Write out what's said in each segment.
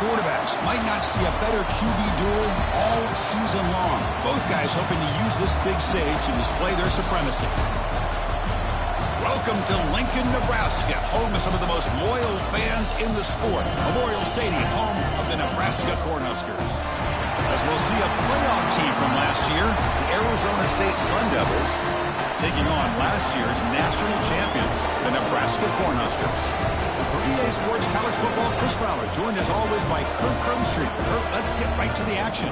quarterbacks might not see a better QB duel all season long. Both guys hoping to use this big stage to display their supremacy. Welcome to Lincoln, Nebraska, home of some of the most loyal fans in the sport. Memorial Stadium, home of the Nebraska Cornhuskers. As we'll see a playoff team from last year, the Arizona State Sun Devils, taking on last year's national champions, the Nebraska Cornhuskers. For EA Sports College Football, Chris Fowler, joined as always by Kirk Crumstreet. Kirk, let's get right to the action.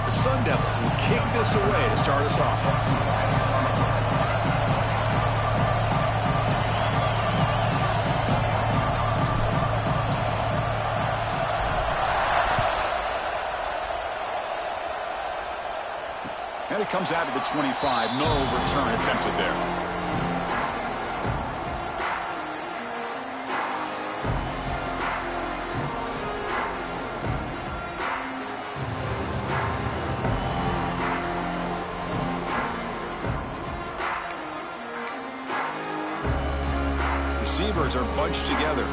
The Sun Devils will kick this away to start us off. And it comes out to the 25. No return attempted there. Receivers are bunched together.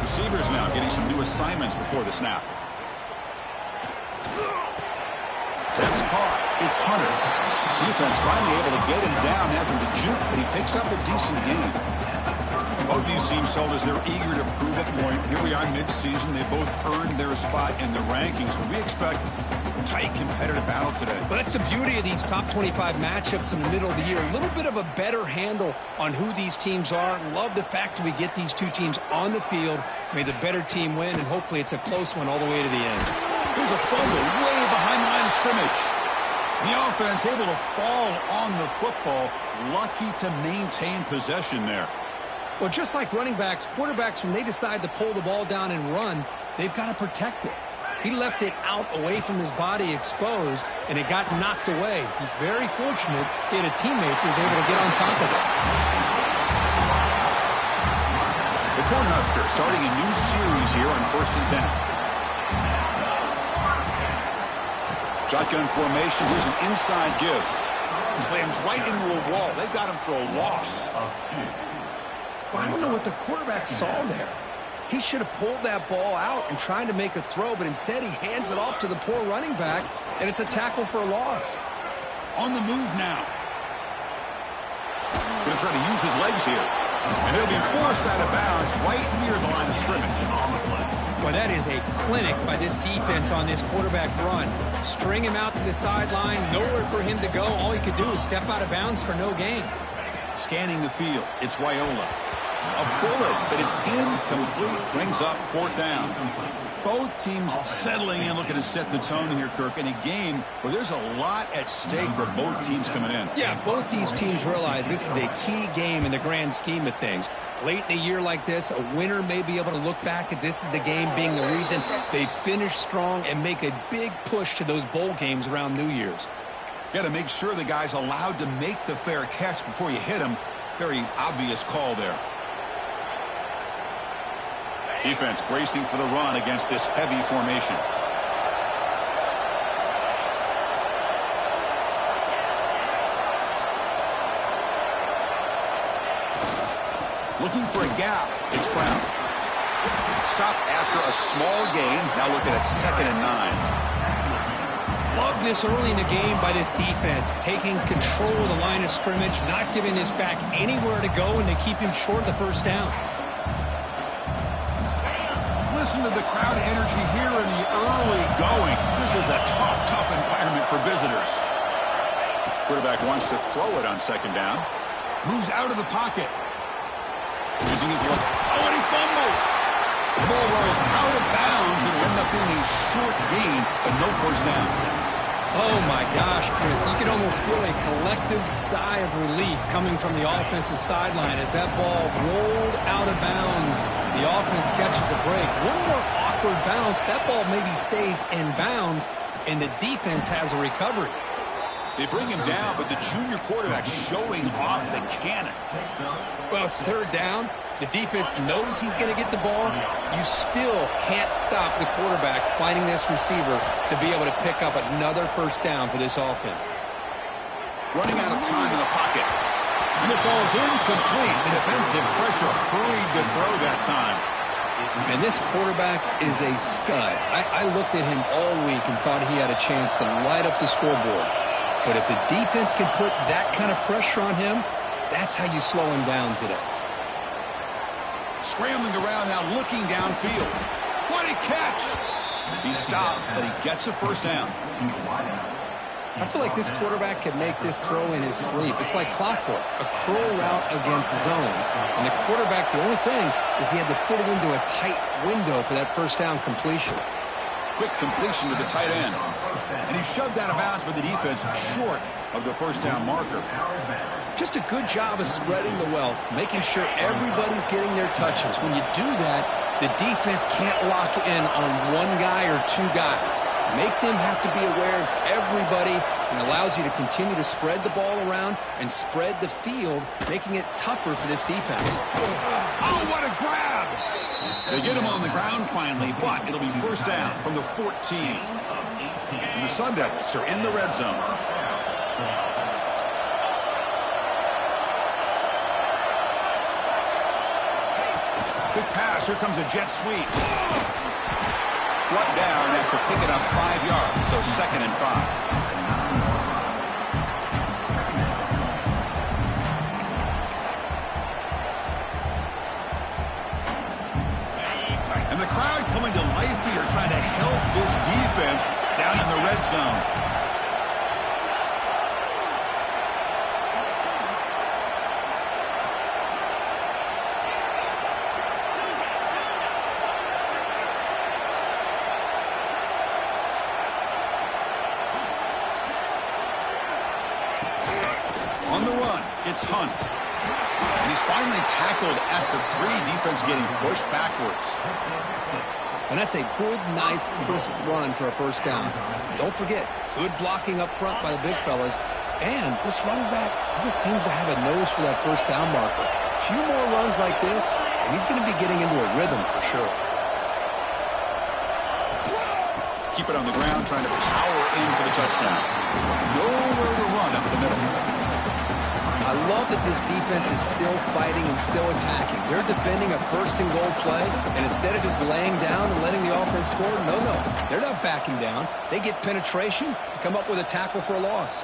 Receivers now getting some new assignments before the snap. That's caught. It's Hunter. Defense finally able to get him down after the juke, but he picks up a decent gain. Both these teams told us they're eager to prove a point. Here we are mid-season. They both earned their spot in the rankings, but we expect a tight, competitive battle today. Well, that's the beauty of these top 25 matchups in the middle of the year. A little bit of a better handle on who these teams are. Love the fact that we get these two teams on the field. May the better team win, and hopefully it's a close one all the way to the end. Here's a fumble way behind the line of scrimmage. The offense able to fall on the football. Lucky to maintain possession there. Well, just like running backs, quarterbacks, when they decide to pull the ball down and run, they've got to protect it. He left it out away from his body exposed, and it got knocked away. He's very fortunate he had a teammate who was able to get on top of it. The Cornhuskers starting a new series here on 1st and 10. Shotgun formation. Here's an inside give. He slams right into a wall. They've got him for a loss. Well, I don't know what the quarterback saw there. He should have pulled that ball out and tried to make a throw, but instead he hands it off to the poor running back, and it's a tackle for a loss. On the move now. Going to try to use his legs here. And he'll be forced out of bounds right near the line of scrimmage. Well, that is a clinic by this defense on this quarterback run. String him out to the sideline, nowhere for him to go. All he could do is step out of bounds for no gain. Scanning the field, it's Raiola. A bullet, but it's incomplete. Brings up 4th down. Both teams settling in, looking to set the tone here, Kirk, in a game where there's a lot at stake for both teams coming in. Yeah, both these teams realize this is a key game in the grand scheme of things. Late in a year like this, a winner may be able to look back at this as a game being the reason they finish strong and make a big push to those bowl games around New Year's. Got to make sure the guy's allowed to make the fair catch before you hit him. Very obvious call there. Defense bracing for the run against this heavy formation. Looking for a gap. It's Brown. Stop after a small gain. Now looking at 2nd and 9. Love this early in the game by this defense. Taking control of the line of scrimmage, not giving this back anywhere to go, and they keep him short of the 1st down. Listen to the crowd energy here in the early going. This is a tough environment for visitors. Quarterback wants to throw it on 2nd down. Moves out of the pocket. Using his left. Oh, and he fumbles. The ball rolls out of bounds and will end up being a short gain, but no 1st down. Oh, my gosh, Chris. You can almost feel a collective sigh of relief coming from the offensive sideline as that ball rolled out of bounds. The offense catches a break. One more awkward bounce. That ball maybe stays in bounds, and the defense has a recovery. They bring him down, but the junior quarterback showing off the cannon. Well, it's 3rd down. The defense knows he's going to get the ball. You still can't stop the quarterback finding this receiver to be able to pick up another first down for this offense. Running out of time in the pocket. And it falls incomplete. The defensive pressure hurried to throw that time. And this quarterback is a stud. I looked at him all week and thought he had a chance to light up the scoreboard. But if the defense can put that kind of pressure on him, that's how you slow him down today. Scrambling around now, looking downfield. What a catch! He stopped, but he gets a first down. I feel like this quarterback can make this throw in his sleep. It's like clockwork, a curl route against zone. And the quarterback, the only thing is he had to fit it into a tight window for that first down completion. Quick completion to the tight end. And he shoved out of bounds by the defense short of the first down marker. Just a good job of spreading the wealth, making sure everybody's getting their touches. When you do that, the defense can't lock in on one guy or two guys. Make them have to be aware of everybody, and allows you to continue to spread the ball around and spread the field, making it tougher for this defense. Oh, what a grab! They get him on the ground finally, but it'll be first down from the 14. And the Sun Devils are in the red zone. Big pass. Here comes a jet sweep. Brought down after picking up 5 yards, so 2nd and 5. And the crowd coming to life here, trying to help this defense down in the red zone. On the run, it's Hunt. And he's finally tackled at the 3. Defense getting pushed backwards. And that's a good, nice, crisp run for a first down. Don't forget, good blocking up front by the big fellas. And this running back, he just seems to have a nose for that first down marker. A few more runs like this, and he's going to be getting into a rhythm for sure. Keep it on the ground, trying to power in for the touchdown. Nowhere to run up the middle. I love that this defense is still fighting and still attacking. They're defending a first-and-goal play, and instead of just laying down and letting the offense score, no, they're not backing down. They get penetration, come up with a tackle for a loss.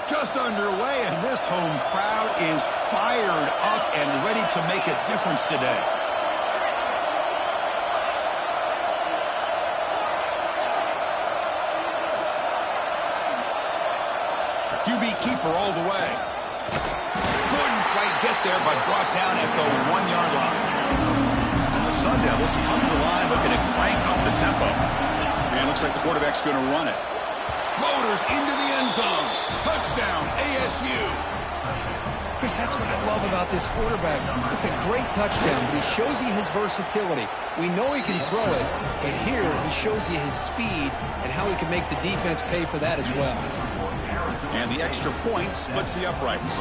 Just underway, and this home crowd is fired up and ready to make a difference today. QB keeper all the way. Couldn't quite get there, but brought down at the 1-yard line. And the Sun Devils come to the line looking to crank up the tempo. Man, looks like the quarterback's going to run it. Motors into the end zone. Touchdown, ASU. Chris, that's what I love about this quarterback. It's a great touchdown, but he shows you his versatility. We know he can throw it, but here he shows you his speed and how he can make the defense pay for that as well. And the extra point splits the uprights.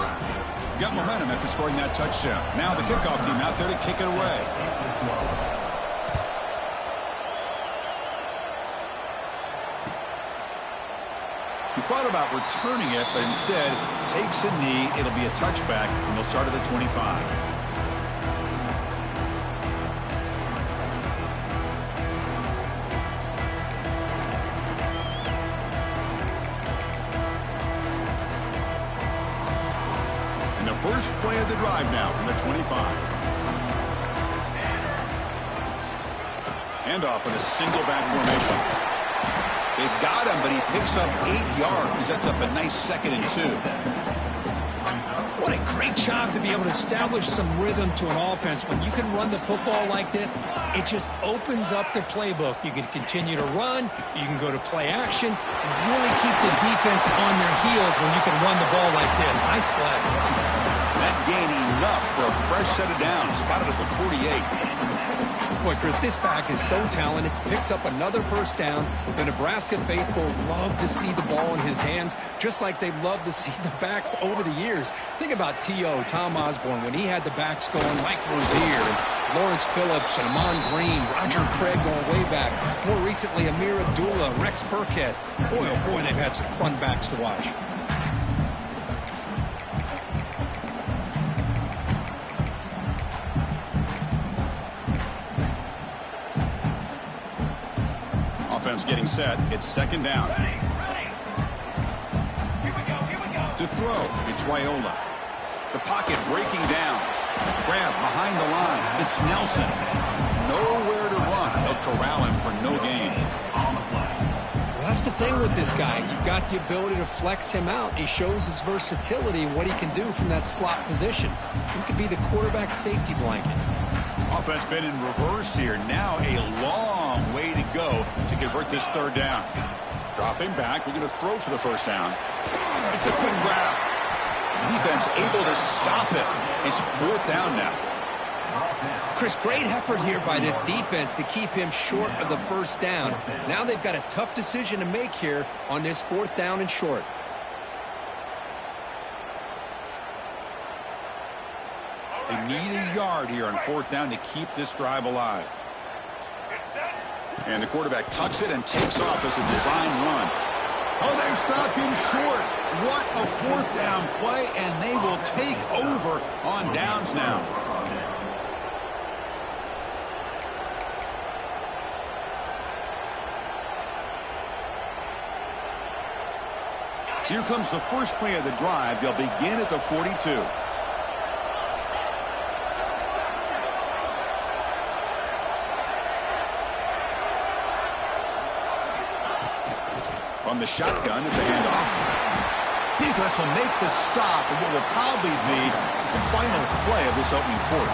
Got momentum after scoring that touchdown. Now the kickoff team out there to kick it away. He thought about returning it, but instead takes a knee. It'll be a touchback, and they'll start at the 25. First play of the drive now from the 25. Handoff in a single back formation. They've got him, but he picks up 8 yards. Sets up a nice 2nd and 2. What a great job to be able to establish some rhythm to an offense. When you can run the football like this, it just opens up the playbook. You can continue to run. You can go to play action. And really keep the defense on their heels when you can run the ball like this. Nice play. That gain enough for a fresh set of downs. Spotted at the 48. Boy, Chris, this back is so talented. Picks up another first down. The Nebraska faithful love to see the ball in his hands, just like they've loved to see the backs over the years. Think about T.O., Tom Osborne, when he had the backs going, Mike Rozier, and Lawrence Phillips and Amon Green, Roger Craig going way back. More recently, Amir Abdullah, Rex Burkhead. Boy, oh boy, they've had some fun backs to watch. Offense getting set. It's second down. To throw, it's Raiola. The pocket breaking down. Grab behind the line. It's Nelson. Nowhere to run. They'll corral him for no gain. Well, that's the thing with this guy. You've got the ability to flex him out. He shows his versatility and what he can do from that slot position. He could be the quarterback safety blanket. Offense been in reverse here. Now a long way to go to convert this third down. Dropping back. We're going to throw for the first down. It's a quick grab. Defense able to stop it. It's fourth down now. Chris, great effort here by this defense to keep him short of the first down. Now they've got a tough decision to make here on this fourth down and short. They need a yard here on fourth down to keep this drive alive. And the quarterback tucks it and takes off as a design run. Oh, they've stopped him short. What a fourth down play, and they will take over on downs now. So here comes the first play of the drive. They'll begin at the 42. From the shotgun, it's a handoff. Defense will make the stop in what will probably be the final play of this opening quarter.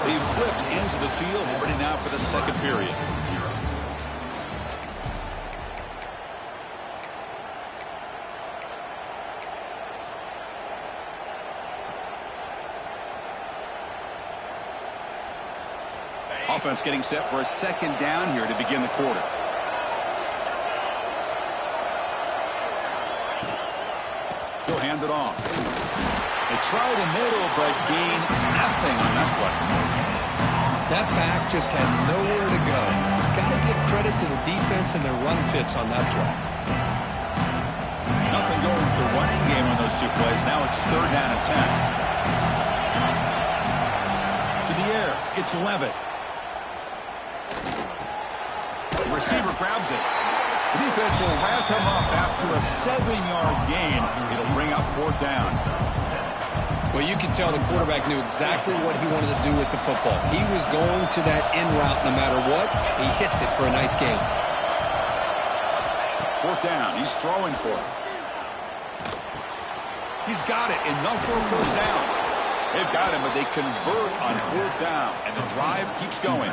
They've flipped into the field, ready now for the second period. Offense getting set for a second down here to begin the quarter. He'll hand it off. They try the middle, but gain nothing on that play. That back just had nowhere to go. Got to give credit to the defense and their run fits on that play. Nothing going with the running game on those two plays. Now it's third down and 10. To the air, it's Levitt. Receiver grabs it. The defense will wrap him up after a 7-yard gain. It'll bring up fourth down. Well, you can tell the quarterback knew exactly what he wanted to do with the football. He was going to that in route no matter what. He hits it for a nice gain. Fourth down. He's throwing for it. He's got it. Enough for a first down. They've got him, but they convert on fourth down, and the drive keeps going.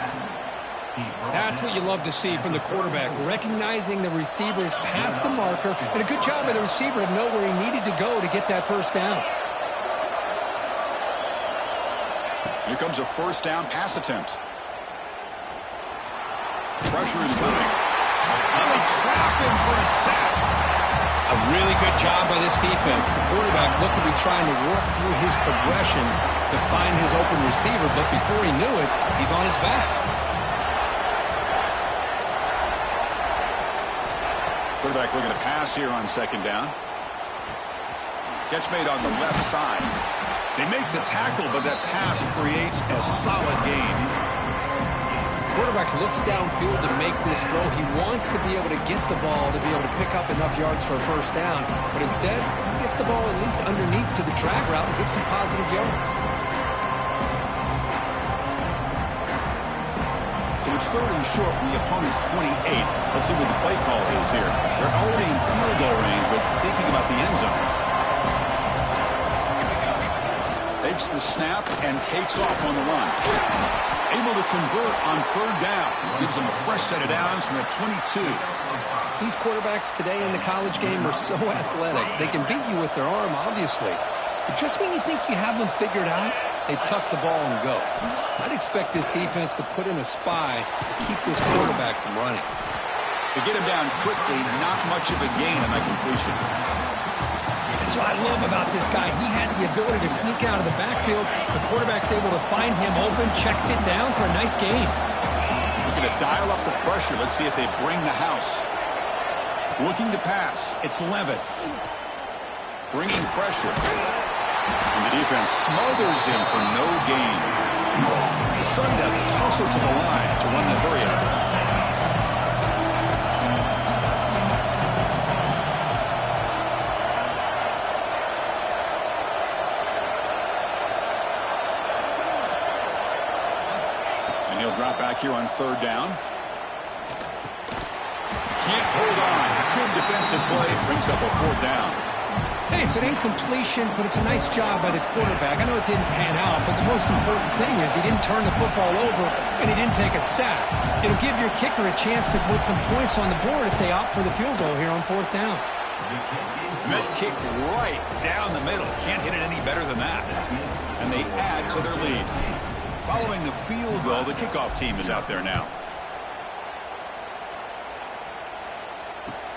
That's what you love to see from the quarterback, recognizing the receivers past the marker, and a good job by the receiver to know where he needed to go to get that first down. Here comes a first down pass attempt. Pressure is coming. And they trap him for a sack. A really good job by this defense. The quarterback looked to be trying to work through his progressions to find his open receiver, but before he knew it, he's on his back. Quarterback looking to pass here on second down. Catch made on the left side. They make the tackle, but that pass creates a solid gain. Quarterback looks downfield to make this throw. He wants to be able to get the ball to be able to pick up enough yards for a first down, but instead, he gets the ball at least underneath to the drag route and gets some positive yards. So it's third and short from the opponent's 28. Let's see what the play call is here. They're already in field goal range, but thinking about the end zone. Takes the snap and takes off on the run. Able to convert on third down. Gives them a fresh set of downs from the 22. These quarterbacks today in the college game are so athletic. They can beat you with their arm, obviously. But just when you think you have them figured out, they tuck the ball and go. I'd expect this defense to put in a spy to keep this quarterback from running. To get him down quickly, not much of a gain on that completion. That's what I love about this guy. He has the ability to sneak out of the backfield. The quarterback's able to find him open, checks it down for a nice gain. Looking to dial up the pressure. Let's see if they bring the house. Looking to pass. It's Levitt. Bringing pressure. And the defense smothers him for no gain. The Sun Devils hustle to the line to run the hurry-up. He'll drop back here on third down. Can't hold on. Good defensive play. Brings up a fourth down. Hey, it's an incompletion, but it's a nice job by the quarterback. I know it didn't pan out, but the most important thing is he didn't turn the football over and he didn't take a sack. It'll give your kicker a chance to put some points on the board if they opt for the field goal here on fourth down. Mid kick right down the middle. Can't hit it any better than that. And they add to their lead. Following the field goal, the kickoff team is out there now.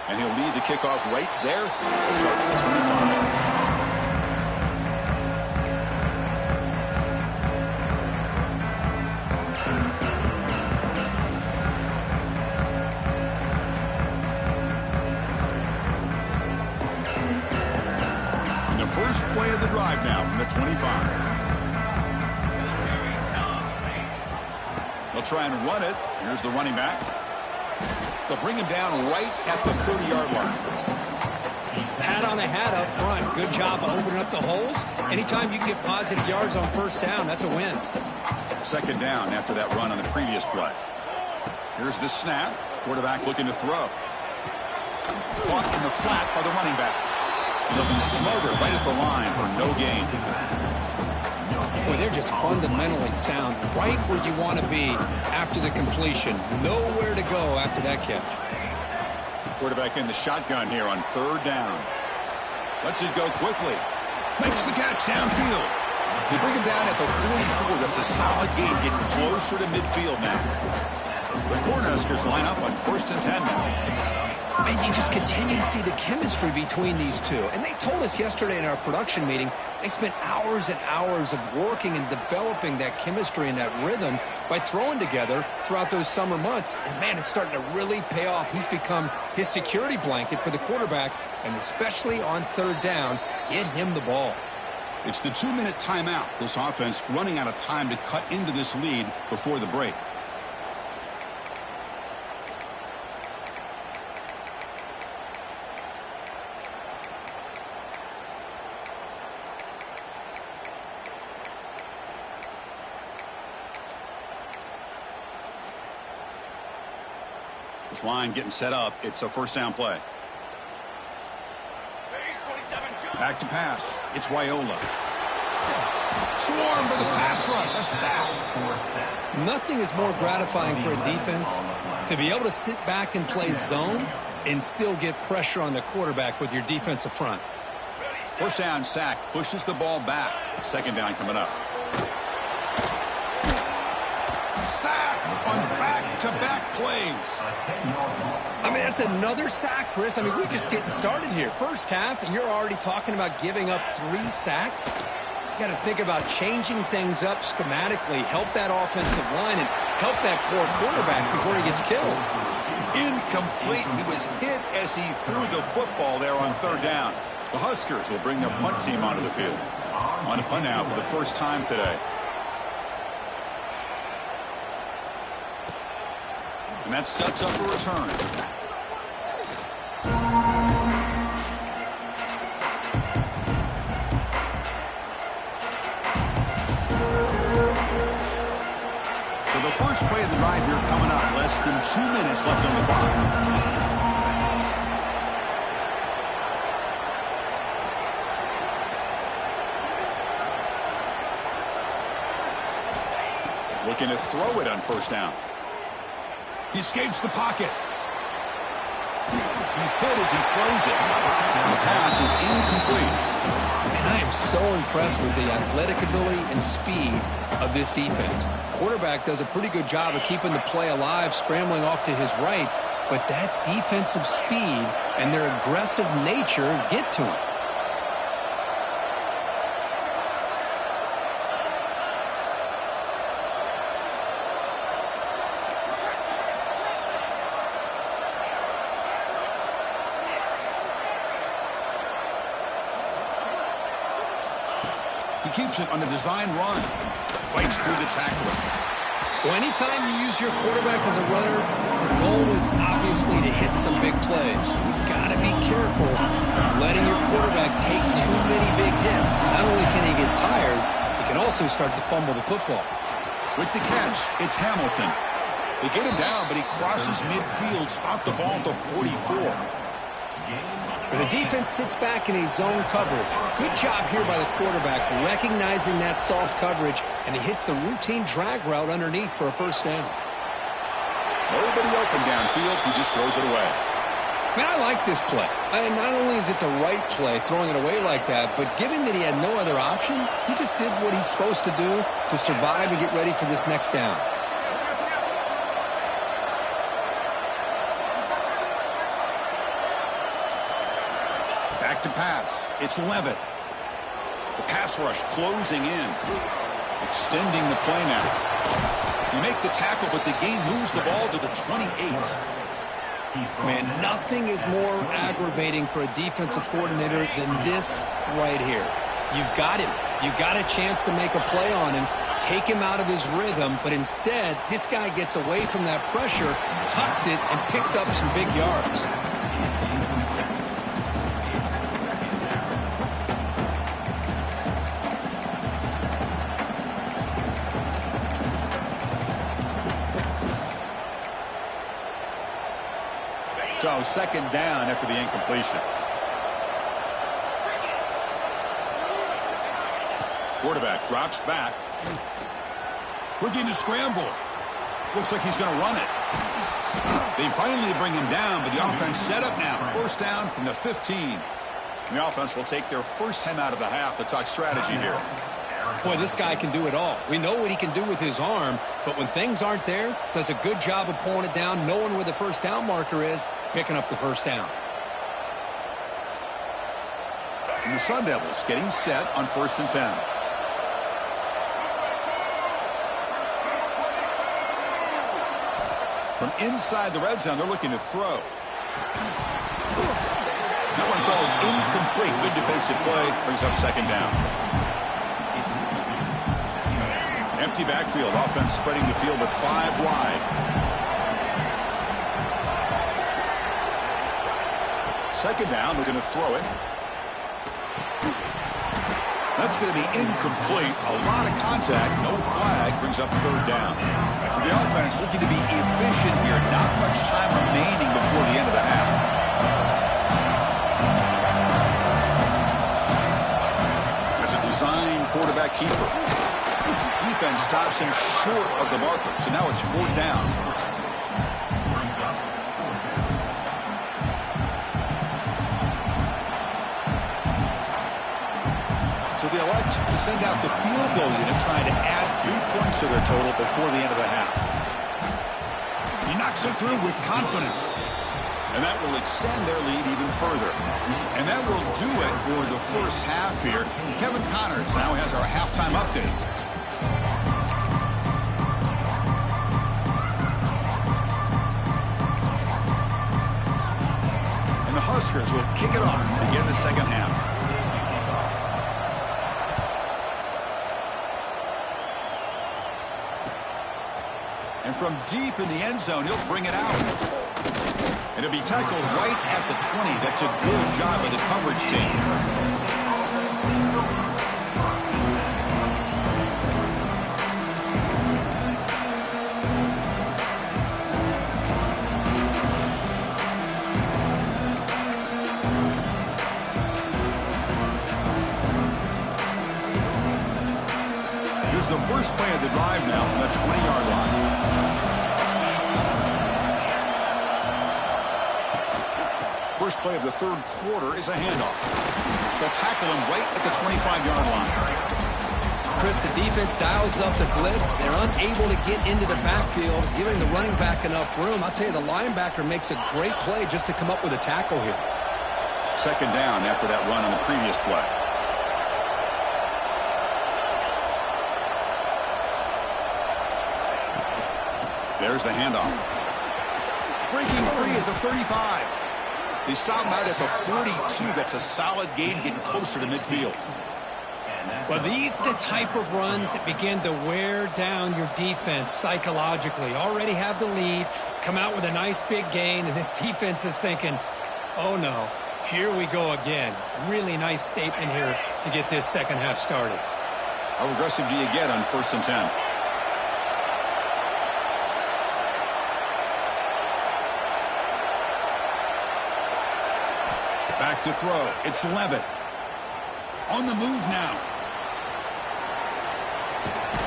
And he'll lead the kickoff right there, starting at 25. And the first play of the drive now from the 25. They'll try and run it. Here's the running back. They'll bring him down right at the 30-yard line. Hat on the hat up front. Good job of opening up the holes. Anytime you can get positive yards on first down, that's a win. Second down after that run on the previous play. Here's the snap. Quarterback looking to throw. Caught in the flat by the running back. They'll be smothered right at the line for no gain. Boy, they're just fundamentally sound, right where you want to be after the completion. Nowhere to go after that catch. Quarterback in the shotgun here on third down. Lets it go quickly. Makes the catch downfield. They bring him down at the 44. That's a solid gain, getting closer to midfield now. The Cornhuskers line up on first and 10 now. And you just continue to see the chemistry between these two. And they told us yesterday in our production meeting, they spent hours and hours of working and developing that chemistry and that rhythm by throwing together throughout those summer months. And, man, it's starting to really pay off. He's become his security blanket for the quarterback, and especially on third down, get him the ball. It's the 2-minute timeout. This offense running out of time to cut into this lead before the break. This line getting set up. It's a first down play. Back to pass. It's Raiola. Swarm for the pass rush. A sack. Nothing is more gratifying for a defense to be able to sit back and play zone and still get pressure on the quarterback with your defensive front. First down sack. Pushes the ball back. Second down coming up. Sacked on back-to-back plays. I mean, that's another sack, Chris. I mean, we're just getting started here. First half, and you're already talking about giving up 3 sacks. You got to think about changing things up schematically, help that offensive line, and help that poor quarterback before he gets killed. Incomplete. He was hit as he threw the football there on third down. The Huskers will bring their punt team onto the field. On to punt now for the first time today. And that sets up a return. So the first play of the drive here coming up. Less than 2 minutes left on the clock. Looking to throw it on first down. He escapes the pocket. He's hit as he throws it. And the pass is incomplete. And I am so impressed with the athletic ability and speed of this defense. Quarterback does a pretty good job of keeping the play alive, scrambling off to his right. But that defensive speed and their aggressive nature get to him. He keeps it on a design run. Fights through the tackler. Well, anytime you use your quarterback as a runner, the goal is obviously to hit some big plays. You've got to be careful letting your quarterback take too many big hits. Not only can he get tired, he can also start to fumble the football. With the catch, it's Hamilton. They get him down, but he crosses midfield, spot the ball at the 44. But the defense sits back in a zone coverage. Good job here by the quarterback, recognizing that soft coverage, and he hits the routine drag route underneath for a first down. Nobody open downfield. He just throws it away. Man, I like this play. Not only is it the right play, throwing it away like that, but given that he had no other option, he just did what he's supposed to do to survive and get ready for this next down. Back to pass. It's Levitt. The pass rush closing in. Extending the play now. You make the tackle, but the game moves the ball to the 28. Man, nothing is more aggravating for a defensive coordinator than this right here. You've got him. You've got a chance to make a play on him, take him out of his rhythm, but instead, this guy gets away from that pressure, tucks it, and picks up some big yards. So second down after the incompletion. Quarterback drops back. Looking to scramble. Looks like he's going to run it. They finally bring him down, but the offense set up now. First down from the 15. The offense will take their first time out of the half to talk strategy here. Boy, this guy can do it all. We know what he can do with his arm, but when things aren't there, does a good job of pulling it down, knowing where the first down marker is, picking up the first down. And the Sun Devils getting set on 1st and 10. From inside the red zone, they're looking to throw. That one falls incomplete. Good defensive play. Brings up second down. Empty backfield. Offense spreading the field with 5 wide. Second down. They're going to throw it. That's going to be incomplete. A lot of contact. No flag. Brings up third down. So the offense looking to be efficient here. Not much time remaining before the end of the half. As a design quarterback keeper. Defense stops him short of the marker. So now it's 4th down. So they elect to send out the field goal unit, trying to add 3 points to their total before the end of the half. He knocks it through with confidence. And that will extend their lead even further. And that will do it for the first half here. Kevin Connors now has our halftime update. And the Huskers will kick it off to begin the second half. And from deep in the end zone, he'll bring it out. And it'll be tackled right at the 20. That's a good job of the coverage team. Here's the first play of the drive now from the 20-yard line. First play of the third quarter is a handoff. They'll tackle him right at the 25-yard line. Chris, the defense dials up the blitz. They're unable to get into the backfield, giving the running back enough room. I'll tell you, the linebacker makes a great play just to come up with a tackle here. Second down after that run on the previous play. There's the handoff. Breaking free at the 35. They stop him out at the 42. That's a solid gain, getting closer to midfield. Well, these are the type of runs that begin to wear down your defense psychologically. Already have the lead, come out with a nice big gain, and this defense is thinking, oh no, here we go again. Really nice statement here to get this second half started. How aggressive do you get on 1st and 10? Back to throw. It's Levitt. On the move now.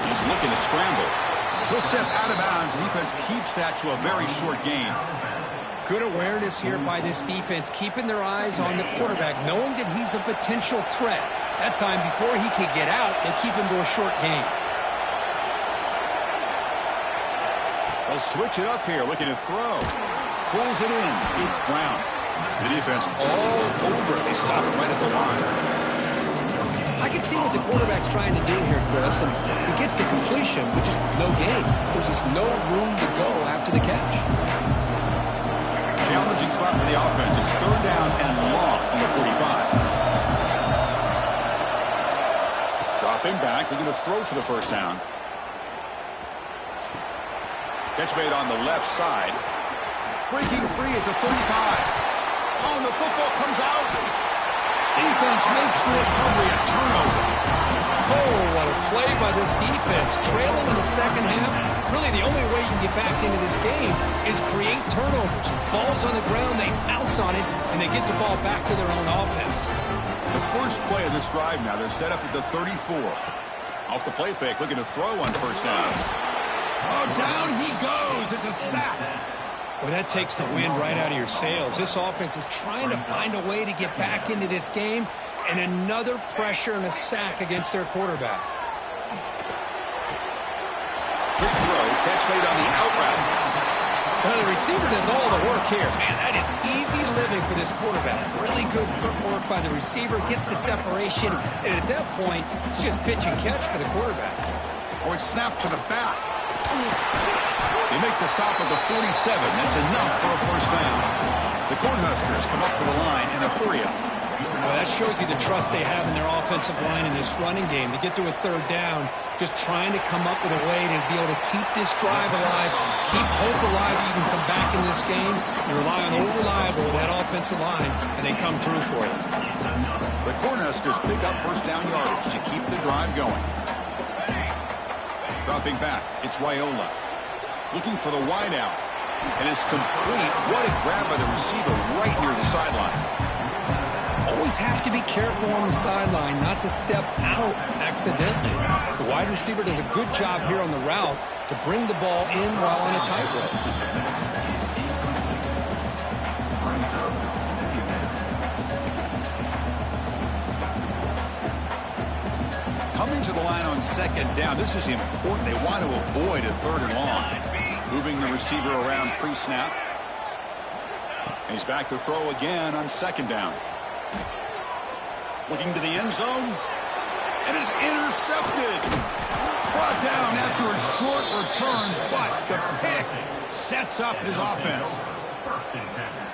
He's looking to scramble. He'll step out of bounds. Defense keeps that to a very short gain. Good awareness here by this defense, keeping their eyes on the quarterback, knowing that he's a potential threat. That time, before he could get out, they keep him to a short gain. They'll switch it up here, looking to throw. Pulls it in. It's Brown. The defense all over it. They stop it right at the line. I can see what the quarterback's trying to do here, Chris, and he gets the completion, but just no gain. There's just no room to go after the catch. Challenging spot for the offense. It's 3rd down and long on the 45. Dropping back. They're going to throw for the 1st down. Catch made on the left side. Breaking free at the 35. Oh, and the football comes out. Defense makes the recovery, a turnover. Oh, what a play by this defense. Trailing in the second half. Really, the only way you can get back into this game is create turnovers. Ball's on the ground, they pounce on it, and they get the ball back to their own offense. The first play of this drive now, they're set up at the 34. Off the play fake, looking to throw on 1st down. Oh, down he goes. It's a sack. Well, that takes the wind right out of your sails. This offense is trying to find a way to get back into this game, and another pressure and a sack against their quarterback. Quick throw, catch made on the out route. Well, the receiver does all the work here. Man, that is easy living for this quarterback. Really good footwork by the receiver, gets the separation, and at that point, it's just pitch and catch for the quarterback. Or it's snapped to the back. They make the stop at the 47. That's enough for a 1st down. The Cornhuskers come up to the line in a hurry-up. Well, that shows you the trust they have in their offensive line in this running game. To get to a 3rd down, just trying to come up with a way to be able to keep this drive alive, keep hope alive that you can come back in this game. You rely on old reliable, that offensive line, and they come through for you. The Cornhuskers pick up 1st down yardage to keep the drive going. Dropping back, it's Raiola. Looking for the wide out. And it's complete. What a grab by the receiver right near the sideline. Always have to be careful on the sideline not to step out accidentally. The wide receiver does a good job here on the route to bring the ball in while on a tightrope. Coming to the line on 2nd down. This is important. They want to avoid a 3rd and long. Moving the receiver around pre-snap. He's back to throw again on 2nd down. Looking to the end zone. And is intercepted. Brought down after a short return, but the pick sets up his offense.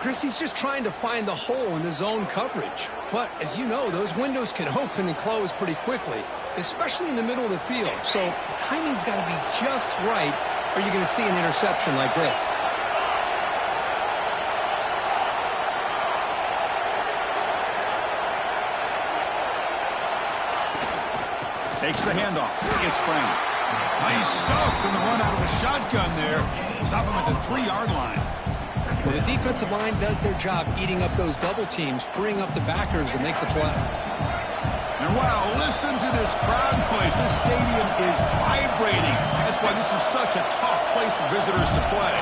Chris, he's just trying to find the hole in the zone coverage. But, as you know, those windows can open and close pretty quickly, especially in the middle of the field. So the timing's got to be just right, or you're going to see an interception like this. Takes the handoff. It's Brown. Nice stuff in the run out of the shotgun there. Stop him at the 3-yard line. Well, the defensive line does their job eating up those double teams, freeing up the backers to make the play. And wow, listen to this crowd noise. This stadium is vibrating. That's why this is such a tough place for visitors to play.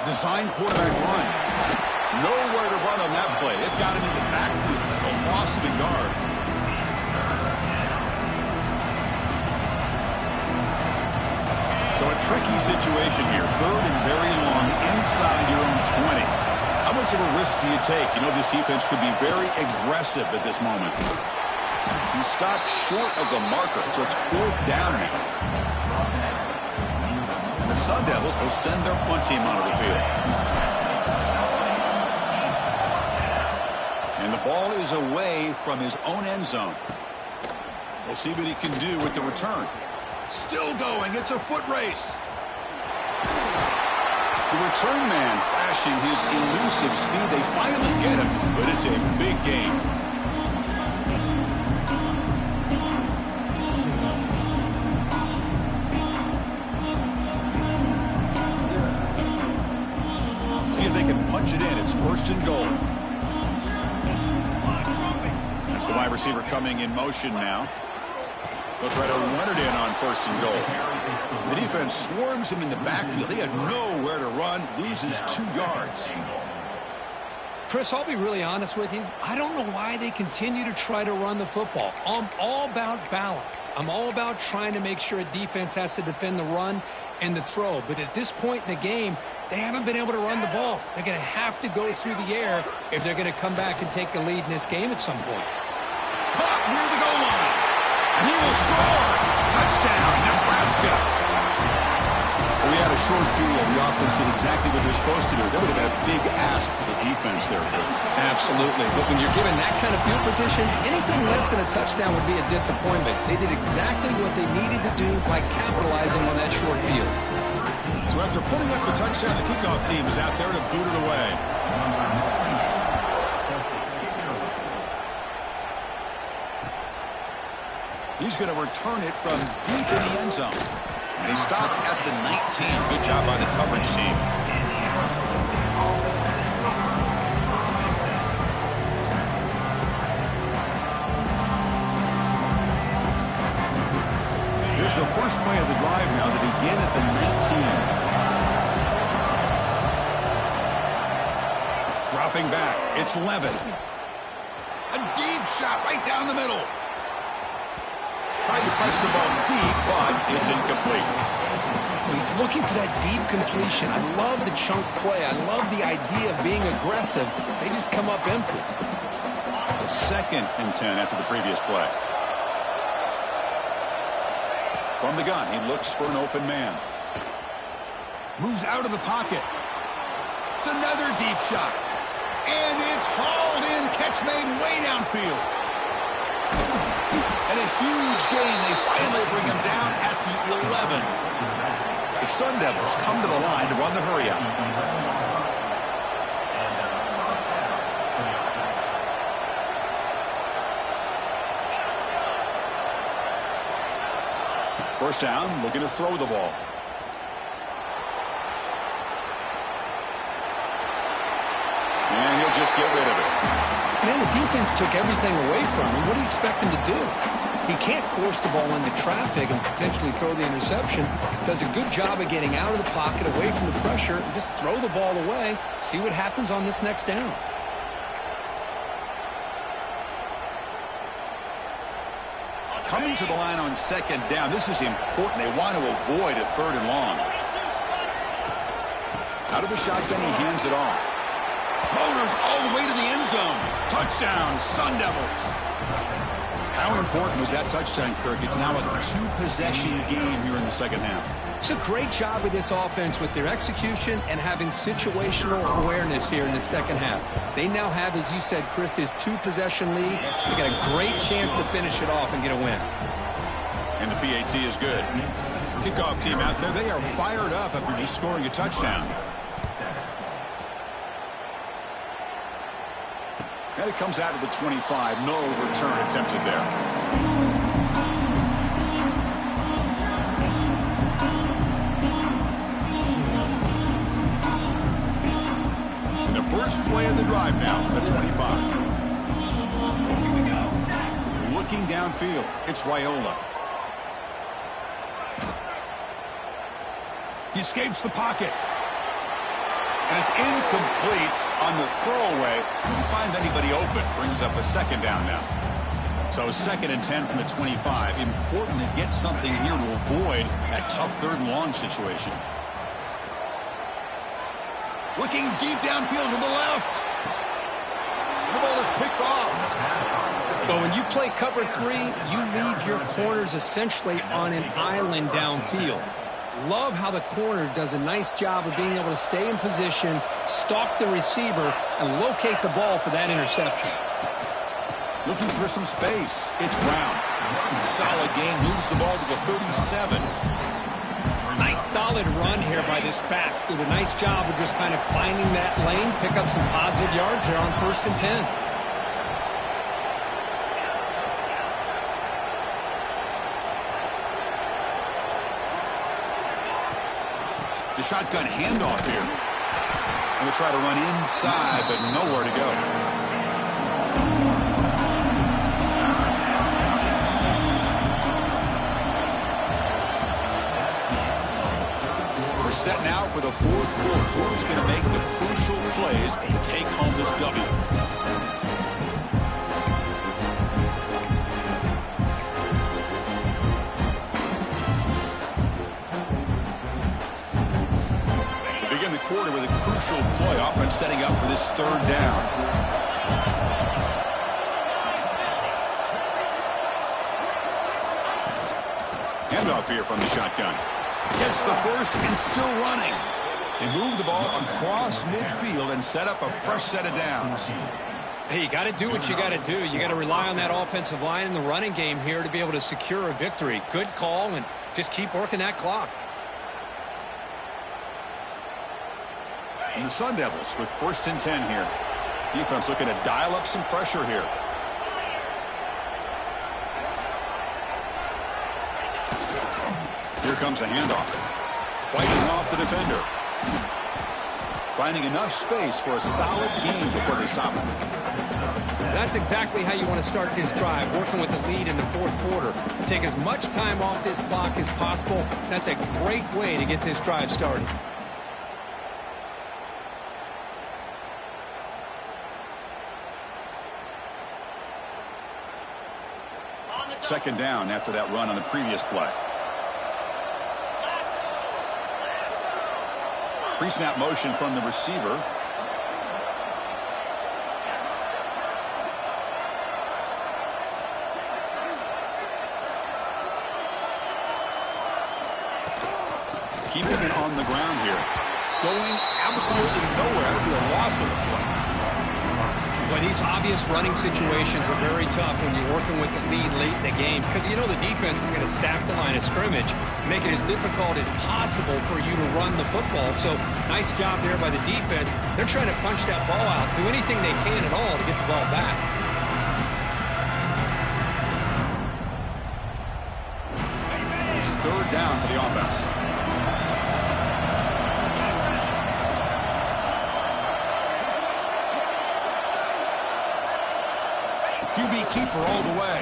Design quarterback run. Nowhere to run on that play. They've got him in the backfield. That's a loss of a yard. So a tricky situation here. 3rd and very long inside your own 20. How much of a risk do you take? You know, this defense could be very aggressive at this moment. He stopped short of the marker, so it's 4th down now. And the Sun Devils will send their punt team onto the field. And the ball is away from his own end zone. We'll see what he can do with the return. Still going. It's a foot race. The return man flashing his elusive speed. They finally get him, but it's a big game. See if they can punch it in. It's 1st and goal. That's the wide receiver coming in motion now. They'll try to run it in on 1st and goal. The defense swarms him in the backfield. He had nowhere to run, loses 2 yards. Chris, I'll be really honest with you. I don't know why they continue to try to run the football. I'm all about balance. I'm all about trying to make sure a defense has to defend the run and the throw. But at this point in the game, they haven't been able to run the ball. They're going to have to go through the air if they're going to come back and take the lead in this game at some point. Caught near the goal line. And he will score. Touchdown, Nebraska. We had a short field. The offense did exactly what they're supposed to do. That would have been a big ask for the defense there. Absolutely. But when you're given that kind of field position, anything less than a touchdown would be a disappointment. They did exactly what they needed to do by capitalizing on that short field. So after putting up the touchdown, the kickoff team is out there to boot it away. He's going to return it from deep in the end zone. And he stopped at the 19. Good job by the coverage team. Here's the first play of the drive now to begin at the 19. Dropping back. It's Levin. A deep shot right down the middle. Tried to press the ball deep, but it's incomplete. He's looking for that deep completion. I love the chunk play. I love the idea of being aggressive. They just come up empty. A 2nd and 10 after the previous play. From the gun, he looks for an open man. Moves out of the pocket. It's another deep shot. And it's hauled in. Catch made way downfield. And a huge gain. They finally bring him down at the 11. The Sun Devils come to the line to run the hurry-up. First down, looking to throw the ball. And he'll just get rid of it. Man, the defense took everything away from him. What do you expect him to do? He can't force the ball into traffic and potentially throw the interception. Does a good job of getting out of the pocket, away from the pressure, and just throw the ball away. See what happens on this next down. Coming to the line on 2nd down. This is important. They want to avoid a 3rd and long. Out of the shotgun, he hands it off. Motors all the way to the end zone. Touchdown, Sun Devils. How important was that touchdown, Kirk? It's now a 2-possession game here in the second half. It's a great job with this offense with their execution and having situational awareness here in the second half. They now have, as you said, Chris, this 2-possession lead. They got a great chance to finish it off and get a win. And the PAT is good. Kickoff team out there, they are fired up after just scoring a touchdown. And it comes out of the 25. No return attempted there. And the first play of the drive now from the 25. Looking downfield, it's Raiola. He escapes the pocket. And it's incomplete. On the throwaway, couldn't find anybody open. Brings up a 2nd down now. So 2nd and 10 from the 25. Important to get something here to avoid that tough 3rd and long situation. Looking deep downfield to the left. The ball is picked off. But when you play cover 3, you leave your corners essentially on an island downfield. Love how the corner does a nice job of being able to stay in position, stalk the receiver, and locate the ball for that interception. Looking for some space. It's Brown. Solid gain, moves the ball to the 37. Nice solid run here by this back. Did a nice job of just kind of finding that lane, pick up some positive yards there on 1st and 10. The shotgun handoff here. And they try to run inside, but nowhere to go. We're set now for the 4th quarter. Who's going to make the crucial plays to take home this W? Quarter with a crucial play. Offense setting up for this 3rd down. Handoff here from the shotgun. Gets the first and still running. They move the ball across midfield and set up a fresh set of downs. Hey, you got to do what you got to do. You got to rely on that offensive line in the running game here to be able to secure a victory. Good call, and just keep working that clock. And the Sun Devils with 1st and 10 here. Defense looking to dial up some pressure here. Here comes a handoff. Fighting off the defender. Finding enough space for a solid gain before they stop him. That's exactly how you want to start this drive, working with the lead in the 4th quarter. Take as much time off this clock as possible. That's a great way to get this drive started. Second down after that run on the previous play. Pre-snap motion from the receiver. Keeping it on the ground here. Going absolutely nowhere. That would be a loss of the play. But these obvious running situations are very tough when you're working with the lead late in the game, because you know the defense is going to stack the line of scrimmage, make it as difficult as possible for you to run the football. So nice job there by the defense. They're trying to punch that ball out, do anything they can at all to get the ball back. It's 3rd down for the offense. QB keeper all the way.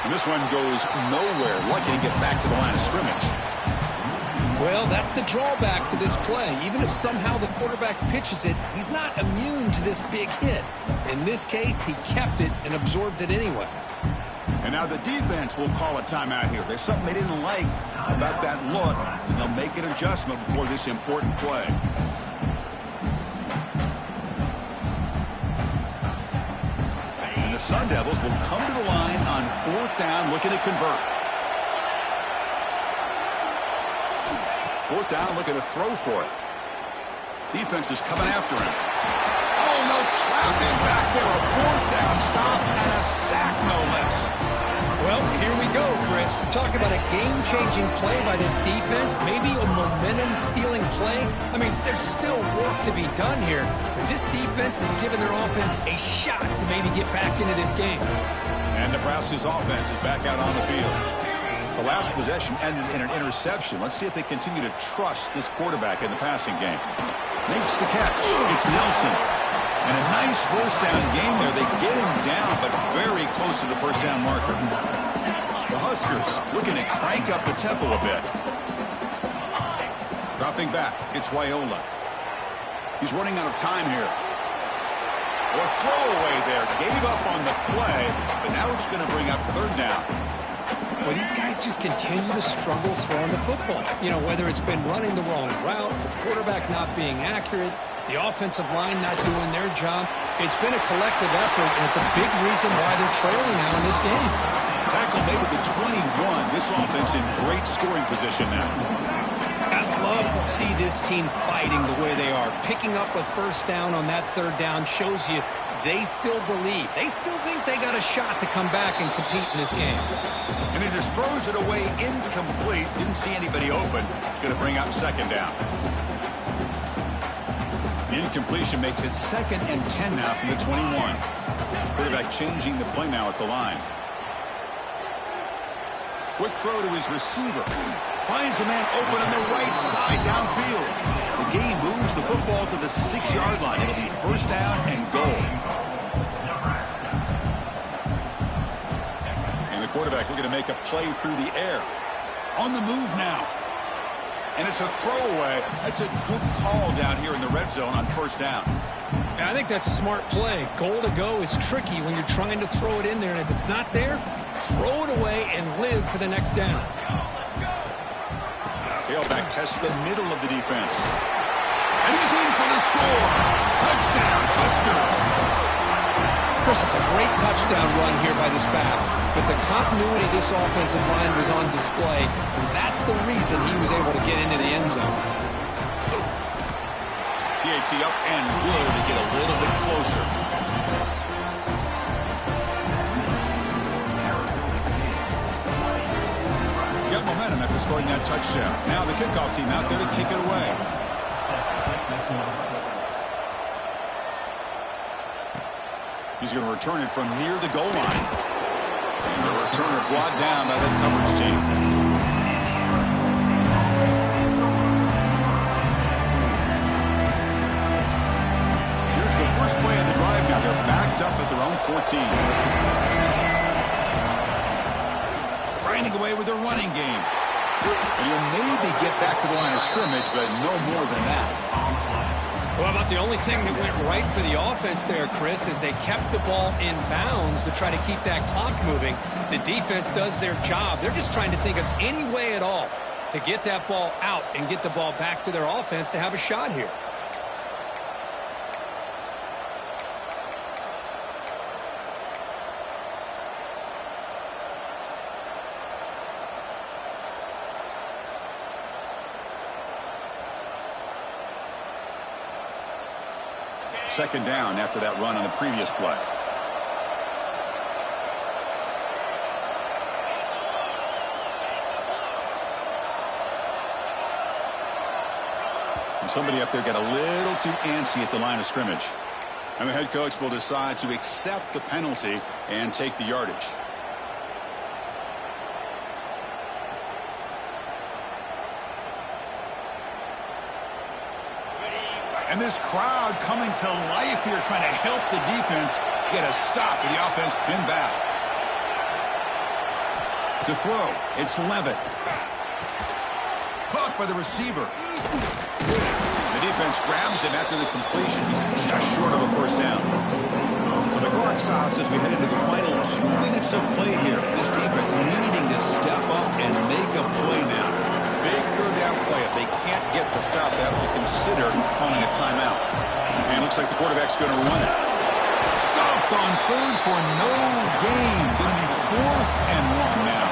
And this one goes nowhere. Lucky to get back to the line of scrimmage. Well, that's the drawback to this play. Even if somehow the quarterback pitches it, he's not immune to this big hit. In this case, he kept it and absorbed it anyway. And now the defense will call a timeout here. There's something they didn't like about that look. And they'll make an adjustment before this important play. The Sun Devils will come to the line on 4th down, looking to convert. 4th down, looking to throw for it. Defense is coming after him. Oh, no, trapped in back there. A 4th down stop and a sack, no less. Well, here we go, Chris. Talk about a game-changing play by this defense, maybe a momentum-stealing play. I mean, there's still work to be done here, but this defense is giving their offense a shot to maybe get back into this game. And Nebraska's offense is back out on the field. The last possession ended in an interception. Let's see if they continue to trust this quarterback in the passing game. Makes the catch. It's Nelson. And a nice 1st down gain there. They get him down, but very close to the 1st down marker. The Huskers looking to crank up the tempo a bit. Dropping back, it's Wyola. He's running out of time here. A throwaway there. Gave up on the play, but now it's going to bring up 3rd down. Well, these guys just continue to struggle throwing the football. You know, whether it's been running the wrong route, the quarterback not being accurate, The offensive line not doing their job. It's been a collective effort, and it's a big reason why they're trailing now in this game. Tackle made at the 21. This offense in great scoring position now. I'd love to see this team fighting the way they are. Picking up a first down on that third down shows you they still believe. They still think they got a shot to come back and compete in this game. And he just throws it away incomplete. Didn't see anybody open. It's going to bring out second down. The incompletion makes it 2nd and 10 now from the 21. Quarterback changing the play now at the line. Quick throw to his receiver. Finds a man open on the right side downfield. The game moves the football to the 6-yard line. It'll be first down and goal. And the quarterback looking to make a play through the air. On the move now. And it's a throwaway. That's a good call down here in the red zone on first down. I think that's a smart play. Goal to go is tricky when you're trying to throw it in there. And if it's not there, throw it away and live for the next down. Tailback tests the middle of the defense. And he's in for the score. Touchdown, Huskers. Chris, it's a great touchdown run here by this back. But the continuity this offensive line was on display. That's the reason he was able to get into the end zone. PAT up and good to get a little bit closer. Got momentum after scoring that touchdown. Now the kickoff team out there to kick it away. He's going to return it from near the goal line. And the returner brought down by the coverage team. Here's the first play of the drive now. They're backed up at their own 14. Grinding away with their running game. And you'll maybe get back to the line of scrimmage, but no more than that. Well, about the only thing that went right for the offense there, Chris, is they kept the ball in bounds to try to keep that clock moving. The defense does their job. They're just trying to think of any way at all to get that ball out and get the ball back to their offense to have a shot here. Second down after that run on the previous play. And somebody up there got a little too antsy at the line of scrimmage. And the head coach will decide to accept the penalty and take the yardage. And this crowd coming to life here, trying to help the defense get a stop with the offense pinned back. To throw, it's Levitt. Caught by the receiver. The defense grabs him after the completion. He's just short of a first down. So the clock stops as we head into the final 2 minutes of play here. This defense needing to step up and make a play now. Big third down play. If they can't get the stop, they have to consider calling a timeout. And looks like the quarterback's going to run it. Stopped on third for no gain. Going to be 4th and 1 now.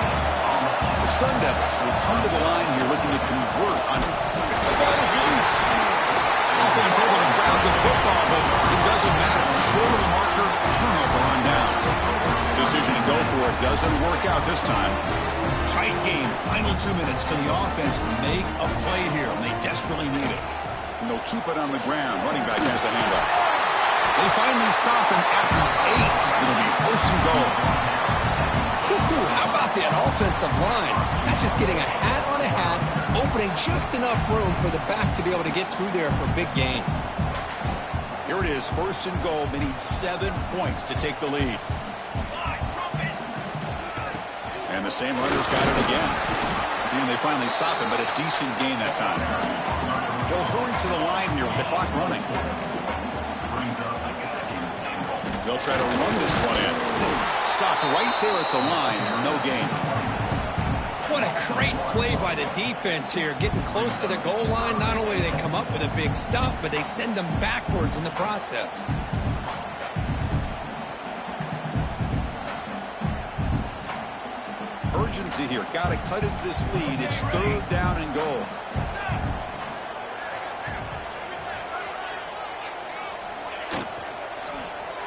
The Sun Devils will come to the line here looking to convert on. The ball is loose. Offense able to grab the football, but it doesn't matter. Short of the marker, turnover on downs. Decision to go for it doesn't work out this time. Tight game. Final 2 minutes. Can the offense make a play here? And they desperately need it. And they'll keep it on the ground. Running back has the handoff. They finally stop him at the 8. It'll be first and goal. How about that offensive line? That's just getting a hat on a hat, opening just enough room for the back to be able to get through there for a big gain. Here it is, first and goal. They need 7 points to take the lead. And the same runner's got it again. And they finally stop him, but a decent gain that time. They'll hurry to the line here with the clock running. They'll try to run this one in. Stop right there at the line. No gain. What a great play by the defense here. Getting close to the goal line, not only do they come up with a big stop, but they send them backwards in the process. Urgency here. Got to cut into this lead. It's 3rd down and goal.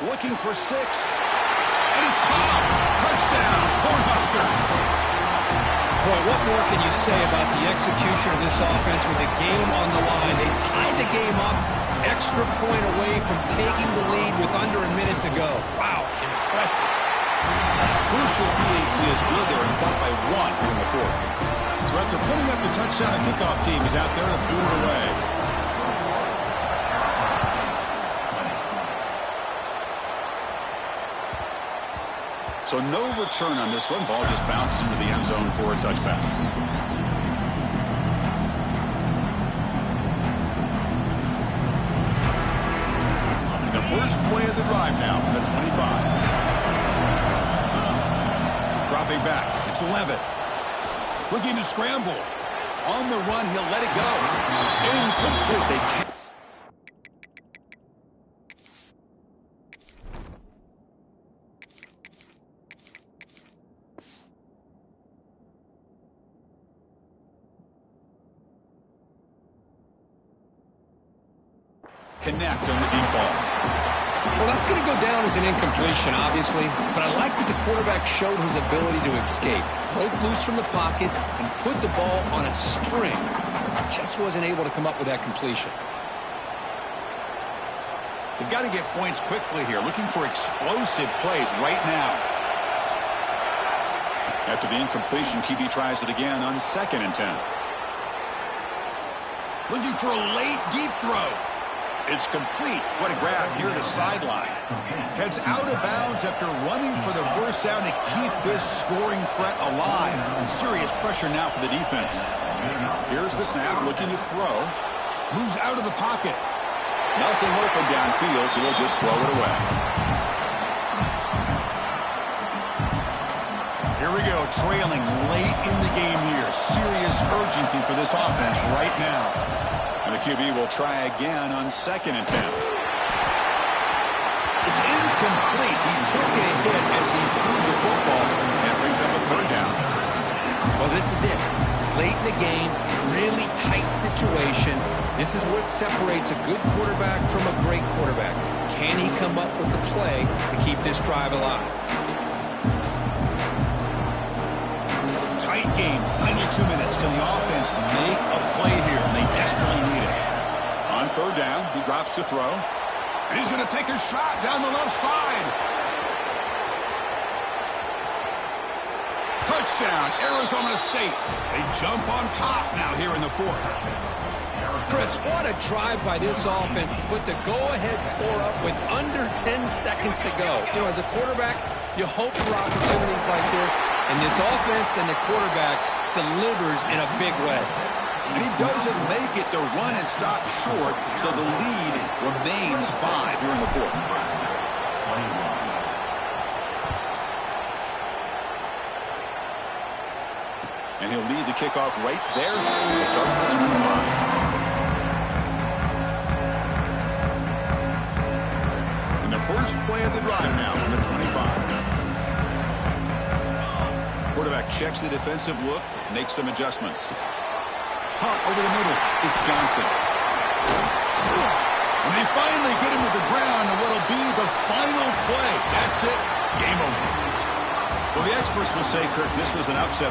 Looking for 6. And it's caught. Touchdown, Cornhuskers. Boy, what more can you say about the execution of this offense with the game on the line? They tied the game up, extra point away from taking the lead with under a minute to go. Wow, impressive. Crucial PAT is good. They're in front by 1 here in the 4th. So after putting up the touchdown, the kickoff team is out there to boot it away. So no return on this one. Ball just bounces into the end zone for a touchback. The first play of the drive now from the 25. Dropping back. It's Levitt. Looking to scramble. On the run, he'll let it go. Incomplete. They can't. Connect on the deep ball. Well, that's going to go down as an incompletion, obviously, but I like that the quarterback showed his ability to escape, broke loose from the pocket, and put the ball on a string. He just wasn't able to come up with that completion. They've got to get points quickly here, looking for explosive plays right now. After the incompletion, QB tries it again on 2nd and 10. Looking for a late deep throw. It's complete. What a grab near the sideline. Heads out of bounds after running for the first down to keep this scoring threat alive. Serious pressure now for the defense. Here's the snap, looking to throw. Moves out of the pocket. Nothing open downfield, so he'll just throw it away. Here we go, trailing late in the game here. Serious urgency for this offense right now. And the QB will try again on 2nd and 10. It's incomplete. He took a hit as he threw the football and brings up a 3rd down. Well, this is it. Late in the game, really tight situation. This is what separates a good quarterback from a great quarterback. Can he come up with the play to keep this drive alive? Tight game, 92 minutes. Can the offense make a play here? They desperately need it. On 3rd down, he drops to throw. And he's going to take a shot down the left side. Touchdown, Arizona State. They jump on top now here in the 4th. Chris, what a drive by this offense to put the go-ahead score up with under 10 seconds to go. You know, as a quarterback, you hope for opportunities like this, and this offense and the quarterback delivers in a big way. And he doesn't make it. The run is stopped short, so the lead remains 5 here in the 4th. And he'll lead the kickoff right there. He'll start at the 25. And the first play of the drive now from the 25. Quarterback checks the defensive look, makes some adjustments. Punt over the middle. It's Johnson. And they finally get him to the ground in what'll be the final play. That's it. Game over. Well, the experts will say, Kirk, this was an upset.